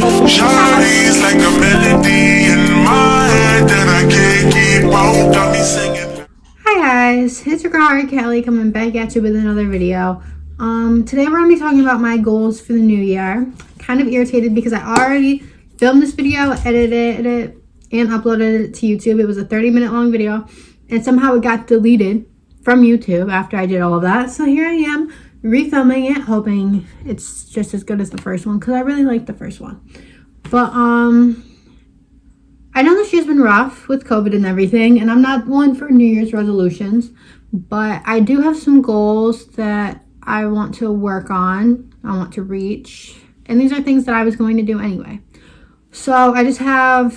Shawty's like a melody in my head that I can't keep out. Got me singing. Hi guys, it's your girl Kelly coming back at you with another video. Today we're going to be talking about my goals for the new year. Kind of irritated because I already filmed this video, edited it, and uploaded it to YouTube. It was a 30-minute long video, and somehow it got deleted from YouTube after I did all of that. So here I am, refilming it, hoping it's just as good as the first one, because I really liked the first one. But I know this year's been rough with COVID and everything, and I'm not one for New Year's resolutions, but I do have some goals that I want to work on, I want to reach, and these are things that I was going to do anyway. So I have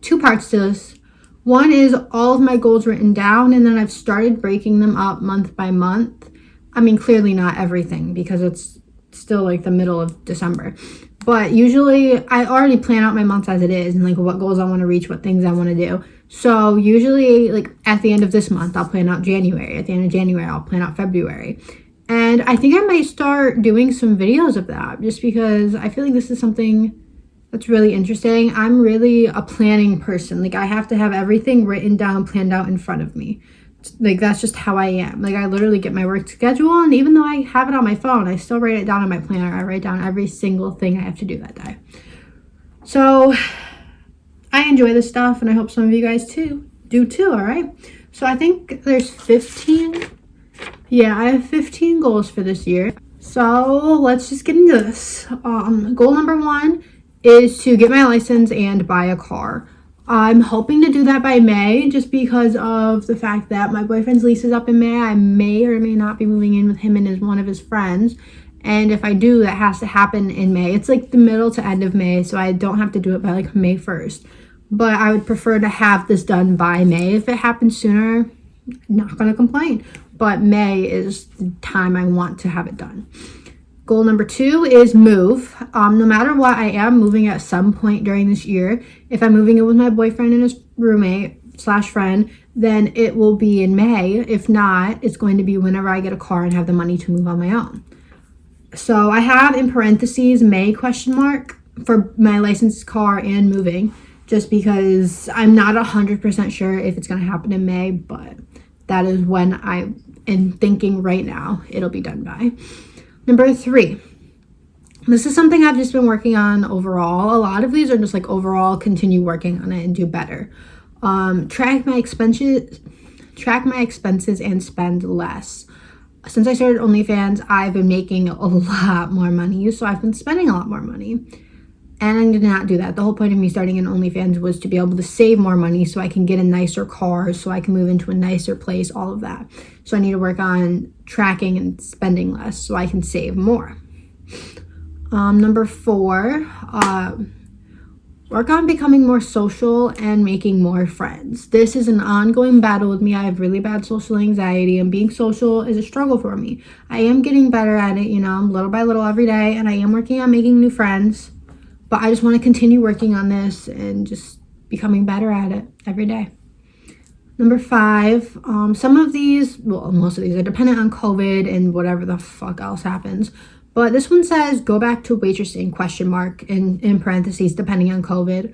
two parts to this. One is all of my goals written down, and then I've started breaking them up month by month. I mean, clearly not everything because it's still like the middle of December. But usually I already plan out my months as it is and like what goals I want to reach, what things I want to do. So usually like at the end of this month, I'll plan out January. At the end of January, I'll plan out February. And I think I might start doing some videos of that just because I feel like this is something that's really interesting. I'm really a planning person. Like I have to have everything written down, planned out in front of me. Like that's just how I am. Like I literally get my work schedule, and even though I have it on my phone, I still write it down in my planner. I write down every single thing I have to do that day. So I enjoy this stuff, and I hope some of you guys do too. All right. So I think there's 15. Yeah, I have 15 goals for this year. So let's just get into this. Goal number 1 is to get my license and buy a car. I'm hoping to do that by May just because of the fact that my boyfriend's lease is up in May. I may or may not be moving in with him and one of his friends. And if I do, that has to happen in May. It's like the middle to end of May, so I don't have to do it by like May 1st. But I would prefer to have this done by May. If it happens sooner, I'm not going to complain. But May is the time I want to have it done. Goal number 2 is move. No matter what, I am moving at some point during this year. If I'm moving in with my boyfriend and his roommate / friend, then it will be in May. If not, it's going to be whenever I get a car and have the money to move on my own. So I have in parentheses May ? For my licensed car and moving, just because I'm not 100% sure if it's going to happen in May, but that is when I am thinking right now it'll be done by. Number 3, this is something I've just been working on overall. A lot of these are just like overall continue working on it and do better. Track my expenses and spend less. Since I started OnlyFans, I've been making a lot more money, so I've been spending a lot more money. And I did not do that. The whole point of me starting an OnlyFans was to be able to save more money so I can get a nicer car, so I can move into a nicer place, all of that. So I need to work on tracking and spending less so I can save more. Number 4, work on becoming more social and making more friends. This is an ongoing battle with me. I have really bad social anxiety, and being social is a struggle for me. I am getting better at it, little by little every day, and I am working on making new friends. But I just want to continue working on this and just becoming better at it every day. Number 5, some of these, well, most of these are dependent on COVID and whatever the fuck else happens. But this one says, go back to waitressing, in parentheses, depending on COVID.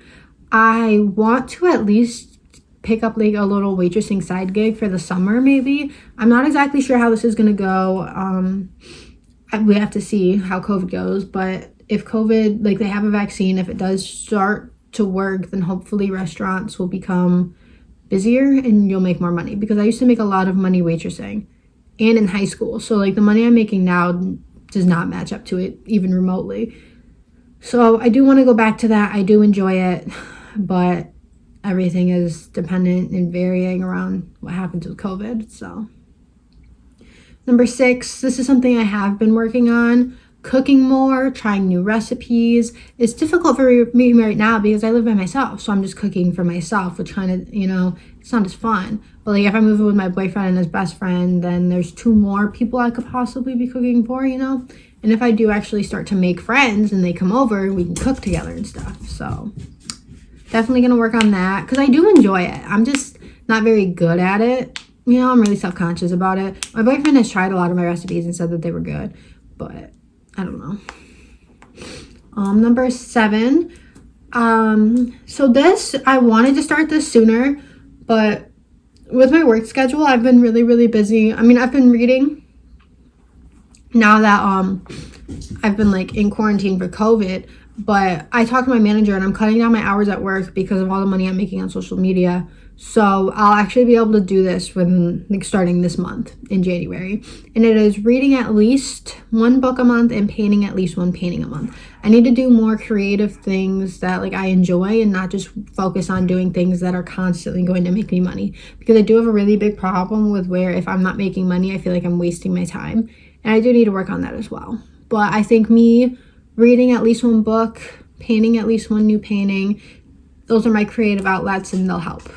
I want to at least pick up like a little waitressing side gig for the summer, maybe. I'm not exactly sure how this is going to go. We have to see how COVID goes, but if COVID, like they have a vaccine, if it does start to work, then hopefully restaurants will become busier and you'll make more money. Because I used to make a lot of money waitressing and in high school. So like the money I'm making now does not match up to it even remotely. So I do want to go back to that. I do enjoy it, but everything is dependent and varying around what happens with COVID. So number 6, this is something I have been working on. Cooking more, trying new recipes. It's difficult for me right now because I live by myself, so I'm just cooking for myself, which kind of, it's not as fun. But like if I move in with my boyfriend and his best friend, then there's 2 more people I could possibly be cooking for, And if I do actually start to make friends and they come over, we can cook together and stuff. So definitely gonna work on that because I do enjoy it. I'm just not very good at it. I'm really self-conscious about it. My boyfriend has tried a lot of my recipes and said that they were good, but I don't know. Number 7. So this, I wanted to start this sooner, but with my work schedule, I've been really, really busy. I mean, I've been reading now that I've been like in quarantine for COVID, but I talked to my manager and I'm cutting down my hours at work because of all the money I'm making on social media. So I'll actually be able to do this when like starting this month in January. And it is reading at least one book a month and painting at least one painting a month. I need to do more creative things that like I enjoy and not just focus on doing things that are constantly going to make me money. Because I do have a really big problem with where if I'm not making money, I feel like I'm wasting my time. And I do need to work on that as well. But I think me reading at least one book, painting at least one new painting, those are my creative outlets and they'll help.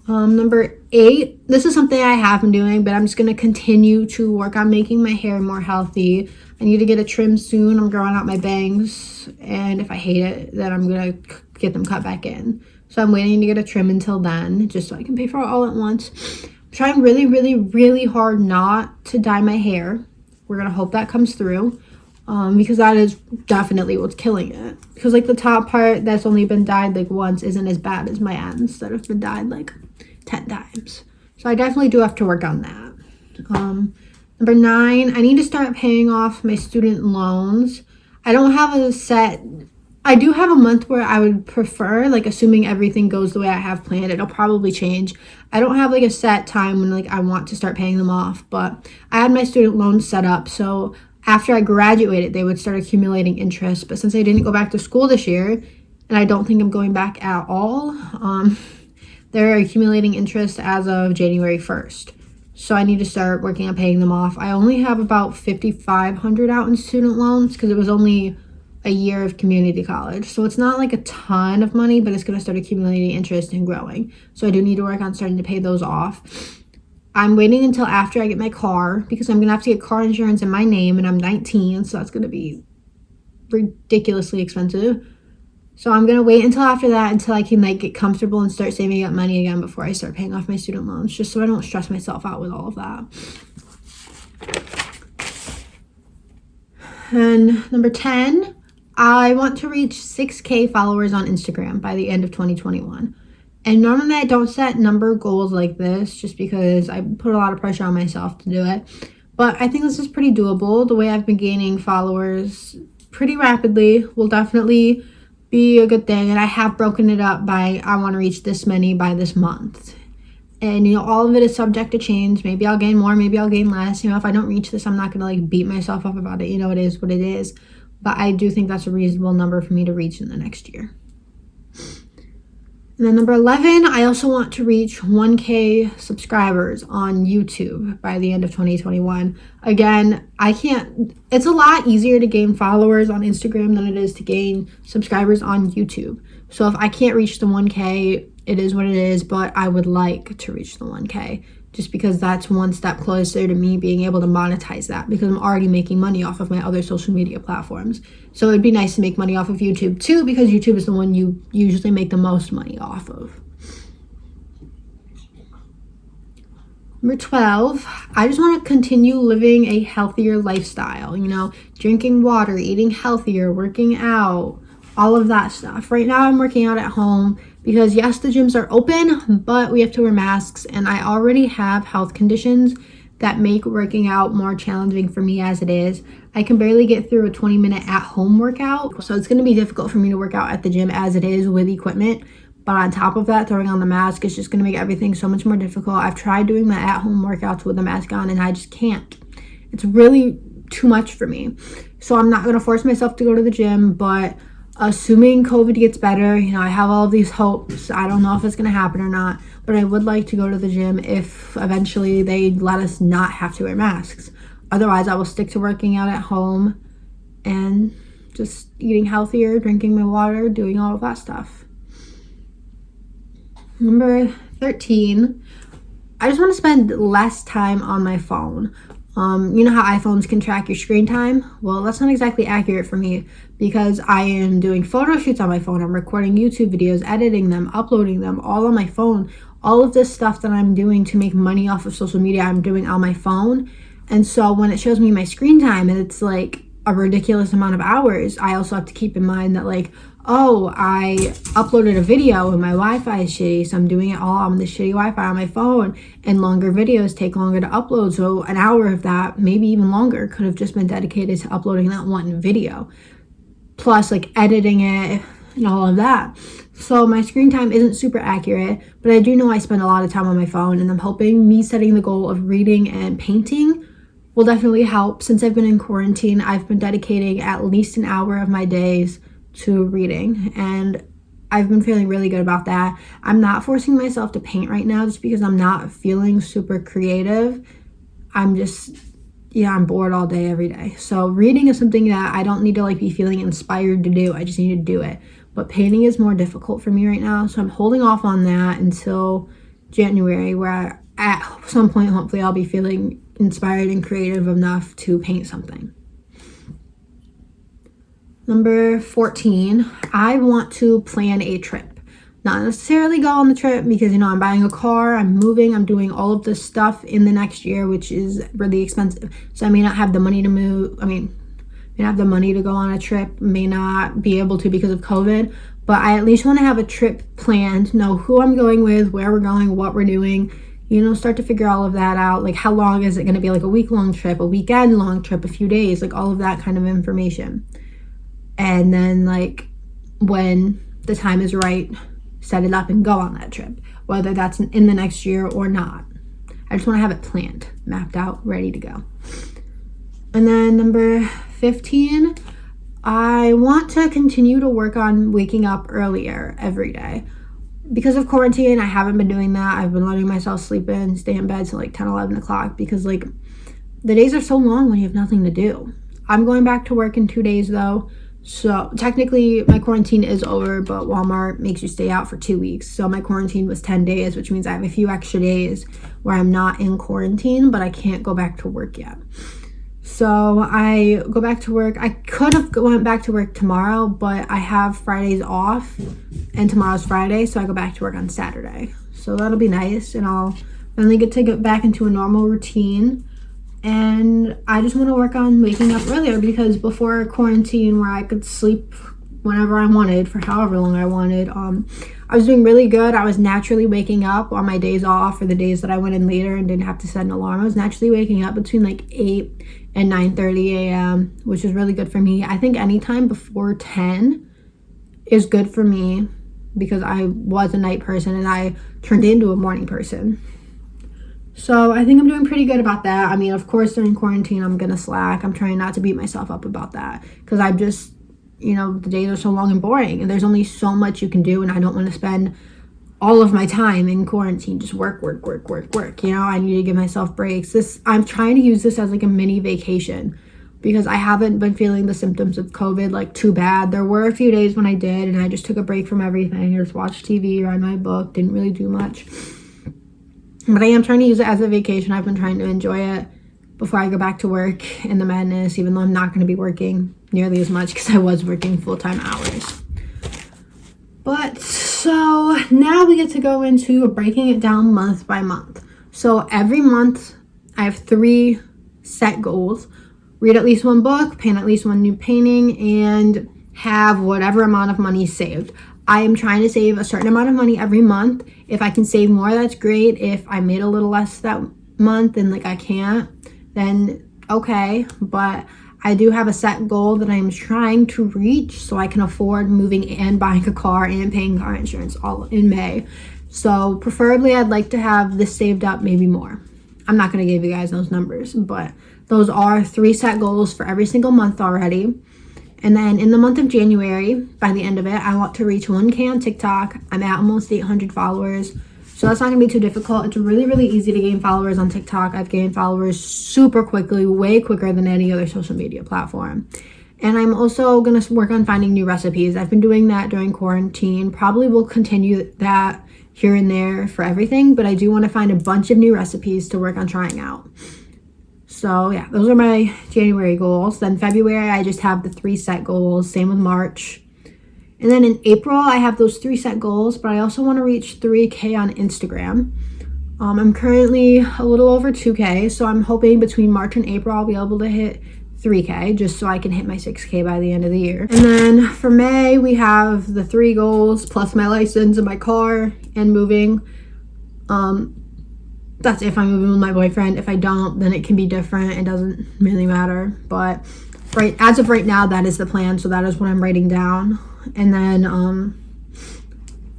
Number 8, this is something I have been doing, but I'm just going to continue to work on making my hair more healthy. I need to get a trim soon. I'm growing out my bangs, and if I hate it, then I'm going to get them cut back in. So I'm waiting to get a trim until then, just so I can pay for it all at once. I'm trying really, really, really hard not to dye my hair. We're going to hope that comes through, because that is definitely what's killing it. Because like the top part that's only been dyed like once isn't as bad as my ends that have been dyed like 10 times. So I definitely do have to work on that. Number 9, I need to start paying off my student loans. I don't have a set, I do have a month where I would prefer, like assuming everything goes the way I have planned, it'll probably change. I don't have like a set time when like I want to start paying them off, but I had my student loans set up so after I graduated they would start accumulating interest. But since I didn't go back to school this year, and I don't think I'm going back at all, they're accumulating interest as of January 1st. So I need to start working on paying them off. I only have about $5,500 out in student loans because it was only a year of community college. So it's not like a ton of money, but it's going to start accumulating interest and growing. So I do need to work on starting to pay those off. I'm waiting until after I get my car because I'm going to have to get car insurance in my name and I'm 19. So that's going to be ridiculously expensive. So I'm going to wait until after that until I can like get comfortable and start saving up money again before I start paying off my student loans, just so I don't stress myself out with all of that. And number 10, I want to reach 6K followers on Instagram by the end of 2021. And normally I don't set number goals like this just because I put a lot of pressure on myself to do it. But I think this is pretty doable. The way I've been gaining followers pretty rapidly will definitely be a good thing. And I have broken it up by I want to reach this many by this month. And, you know, all of it is subject to change. Maybe I'll gain more, maybe I'll gain less. You know, if I don't reach this, I'm not going to like beat myself up about it. You know, it is what it is. But I do think that's a reasonable number for me to reach in the next year. And then number 11, I also want to reach 1K subscribers on YouTube by the end of 2021. Again, it's a lot easier to gain followers on Instagram than it is to gain subscribers on YouTube. So if I can't reach the 1K, it is what it is, but I would like to reach the 1K just because that's one step closer to me being able to monetize that because I'm already making money off of my other social media platforms. So it'd be nice to make money off of YouTube too because YouTube is the one you usually make the most money off of. Number 12, I just want to continue living a healthier lifestyle, you know, drinking water, eating healthier, working out, all of that stuff. Right now I'm working out at home because yes, the gyms are open, but we have to wear masks and I already have health conditions that make working out more challenging for me as it is. I can barely get through a 20-minute at-home workout, so it's going to be difficult for me to work out at the gym as it is with equipment. But on top of that, throwing on the mask is just going to make everything so much more difficult. I've tried doing my at-home workouts with the mask on and I just can't. It's really too much for me. So I'm not going to force myself to go to the gym, but assuming COVID gets better, you know, I have all of these hopes. I don't know if it's going to happen or not, but I would like to go to the gym if eventually they let us not have to wear masks. Otherwise, I will stick to working out at home and just eating healthier, drinking my water, doing all of that stuff. Number 13, I just want to spend less time on my phone. You know how iPhones can track your screen time? Well, that's not exactly accurate for me because I am doing photo shoots on my phone. I'm recording YouTube videos, editing them, uploading them, all on my phone. All of this stuff that I'm doing to make money off of social media, I'm doing on my phone. And so when it shows me my screen time and it's like a ridiculous amount of hours, I also have to keep in mind that like, oh, I uploaded a video and my Wi-Fi is shitty, so I'm doing it all on the shitty Wi-Fi on my phone, and longer videos take longer to upload, so an hour of that, maybe even longer, could have just been dedicated to uploading that one video, plus like editing it and all of that. So my screen time isn't super accurate, but I do know I spend a lot of time on my phone, and I'm hoping me setting the goal of reading and painting will definitely help. Since I've been in quarantine, I've been dedicating at least an hour of my days to reading, and I've been feeling really good about that. I'm not forcing myself to paint right now just because I'm not feeling super creative. I'm just, I'm bored all day every day. So reading is something that I don't need to like be feeling inspired to do. I just need to do it. But painting is more difficult for me right now, so I'm holding off on that until January, where at some point hopefully I'll be feeling inspired and creative enough to paint something. Number 14, I want to plan a trip. Not necessarily go on the trip because, I'm buying a car, I'm moving, I'm doing all of this stuff in the next year, which is really expensive. So I may not have the money to move. May not have the money to go on a trip, may not be able to because of COVID, but I at least want to have a trip planned, know who I'm going with, where we're going, what we're doing, start to figure all of that out. Like, how long is it going to be? Like a week-long trip, a weekend-long trip, a few days, like all of that kind of information. And then like when the time is right, set it up and go on that trip, whether that's in the next year or not. I just want to have it planned, mapped out, ready to go. And then number 15, I want to continue to work on waking up earlier every day. Because of quarantine, I haven't been doing that. I've been letting myself sleep in, stay in bed till like 10, 11 o'clock because like the days are so long when you have nothing to do. I'm going back to work in 2 days though. So technically my quarantine is over, but Walmart makes you stay out for 2 weeks. So my quarantine was 10 days, which means I have a few extra days where I'm not in quarantine, but I can't go back to work yet. So I go back to work. I could have went back to work tomorrow, but I have Fridays off and tomorrow's Friday. So I go back to work on Saturday. So that'll be nice. And I'll finally get to get back into a normal routine. And I just want to work on waking up earlier because before quarantine, where I could sleep whenever I wanted for however long I wanted, I was doing really good. I was naturally waking up on my days off or the days that I went in later and didn't have to set an alarm. I was naturally waking up between like 8 and 9:30 a.m., which is really good for me. I think anytime before 10 is good for me because I was a night person and I turned into a morning person. So I think I'm doing pretty good about that. Of course, during quarantine, I'm going to slack. I'm trying not to beat myself up about that because I just, the days are so long and boring and there's only so much you can do, and I don't want to spend all of my time in quarantine just work. I need to give myself breaks. I'm trying to use this as like a mini vacation because I haven't been feeling the symptoms of COVID like too bad. There were a few days when I did, and I just took a break from everything. I just watched TV, read my book, didn't really do much. But I am trying to use it as a vacation. I've been trying to enjoy it before I go back to work in the madness, even though I'm not going to be working nearly as much because I was working full-time hours. But so now we get to go into breaking it down month by month. So every month I have 3 set goals. Read at least 1 book, paint at least 1 new painting, and have whatever amount of money saved. I am trying to save a certain amount of money every month. If I can save more, that's great. If I made a little less that month and like I can't, then okay. But I do have a set goal that I'm trying to reach so I can afford moving and buying a car and paying car insurance all in May. So preferably I'd like to have this saved up, maybe more. I'm not going to give you guys those numbers, but those are 3 set goals for every single month already. And then in the month of January, by the end of it, I want to reach 1K on TikTok. I'm at almost 800 followers. So that's not going to be too difficult. It's really, really easy to gain followers on TikTok. I've gained followers super quickly, way quicker than any other social media platform. And I'm also going to work on finding new recipes. I've been doing that during quarantine. Probably will continue that here and there for everything. But I do want to find a bunch of new recipes to work on trying out. So yeah, those are my January goals. Then February, I just have the 3 set goals. Same with March. And then in April, I have those 3 set goals, but I also want to reach 3K on Instagram. I'm currently a little over 2K, so I'm hoping between March and April, I'll be able to hit 3K, just so I can hit my 6K by the end of the year. And then for May, we have the 3 goals plus my license and my car and moving. That's if I'm moving with my boyfriend. If I don't, then it can be different. It doesn't really matter. But as of right now, that is the plan. So that is what I'm writing down. And then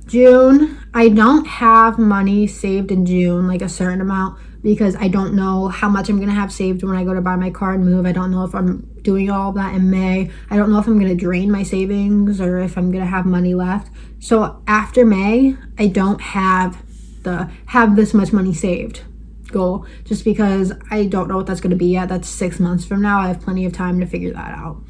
June, I don't have money saved in June, like a certain amount, because I don't know how much I'm going to have saved when I go to buy my car and move. I don't know if I'm doing all that in May. I don't know if I'm going to drain my savings or if I'm going to have money left. So after May, I don't have this much money saved goal, just because I don't know what that's going to be yet. That's 6 months from now. I have plenty of time to figure that out.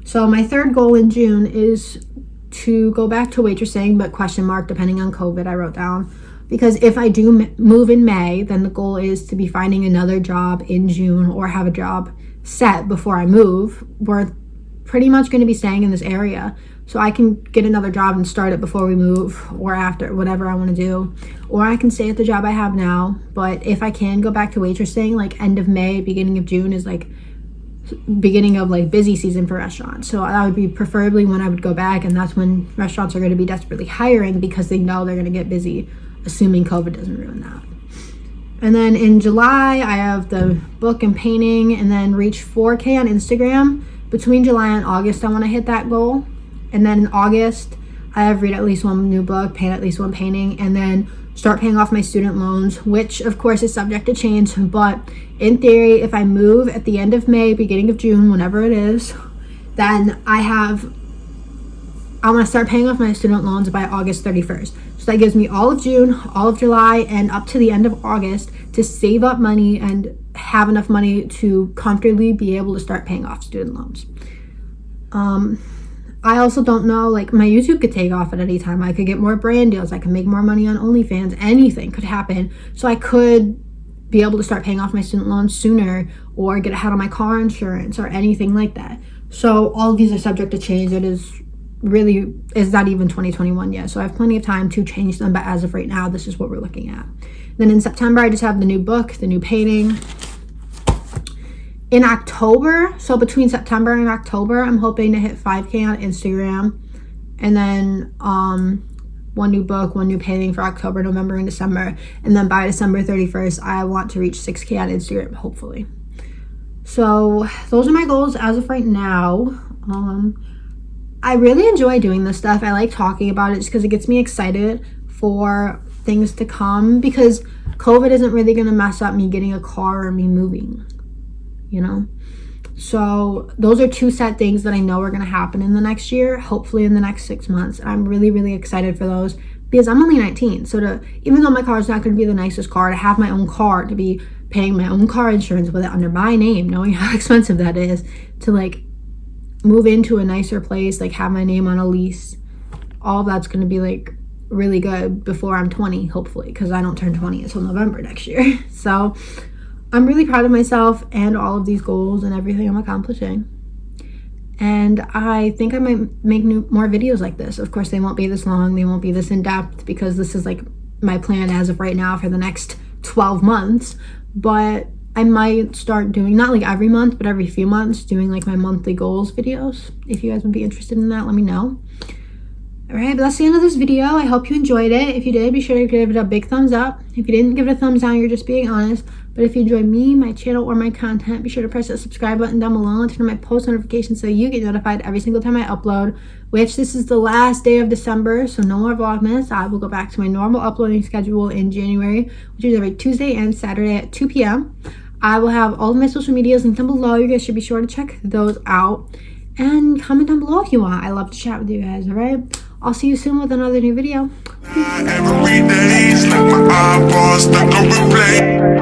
So my third goal in June is to go back to waitressing, but question mark depending on COVID, I wrote down. Because if I do move in May, then the goal is to be finding another job in June or have a job set before I move. We're pretty much going to be staying in this area, so I can get another job and start it before we move or after, whatever I want to do. Or I can stay at the job I have now. But if I can go back to waitressing, like end of May, beginning of June is like beginning of like busy season for restaurants. So that would be preferably when I would go back, and that's when restaurants are going to be desperately hiring because they know they're going to get busy, assuming COVID doesn't ruin that. And then in July, I have the book and painting, and then reach 4K on Instagram. Between July and August, I want to hit that goal. And then in August, I have read at least one new book, paint at least one painting, and then start paying off my student loans, which of course is subject to change. But in theory, if I move at the end of May, beginning of June, whenever it is, then I want to start paying off my student loans by August 31st. So that gives me all of June, all of July, and up to the end of August to save up money and have enough money to comfortably be able to start paying off student loans. I also don't know, like my YouTube could take off at any time. I could get more brand deals. I could make more money on OnlyFans. Anything could happen. So I could be able to start paying off my student loans sooner or get ahead on my car insurance or anything like that. So all of these are subject to change. It is not even 2021 yet. So I have plenty of time to change them. But as of right now, this is what we're looking at. Then in September, I just have the new book, the new painting. In October, so between September and October, I'm hoping to hit 5K on Instagram. And then one new book, one new painting for October, November, and December. And then by December 31st, I want to reach 6K on Instagram, hopefully. So those are my goals as of right now. I really enjoy doing this stuff. I like talking about it just because it gets me excited for things to come. Because COVID isn't really going to mess up me getting a car or me moving. You know, so those are two set things that I know are going to happen in the next year, hopefully in the next 6 months. And I'm really, really excited for those because I'm only 19. So even though my car is not going to be the nicest car, to have my own car, to be paying my own car insurance with it under my name, knowing how expensive that is, to like move into a nicer place, like have my name on a lease, all of that's going to be like really good before I'm 20, hopefully, because I don't turn 20 until November next year. So I'm really proud of myself and all of these goals and everything I'm accomplishing. And I think I might make more videos like this. Of course, they won't be this long. They won't be this in-depth because this is like my plan as of right now for the next 12 months. But I might start doing, not like every month, but every few months, doing like my monthly goals videos. If you guys would be interested in that, let me know. All right, but that's the end of this video. I hope you enjoyed it. If you did, be sure to give it a big thumbs up. If you didn't give it a thumbs down, you're just being honest. But if you enjoy me, my channel, or my content, be sure to press that subscribe button down below and turn on my post notifications so you get notified every single time I upload, which this is the last day of December, so no more Vlogmas. I will go back to my normal uploading schedule in January, which is every Tuesday and Saturday at 2 p.m. I will have all of my social medias linked down below. You guys should be sure to check those out. And comment down below if you want. I love to chat with you guys, all right? I'll see you soon with another new video. Every day's like my eyeballs stuck on replay.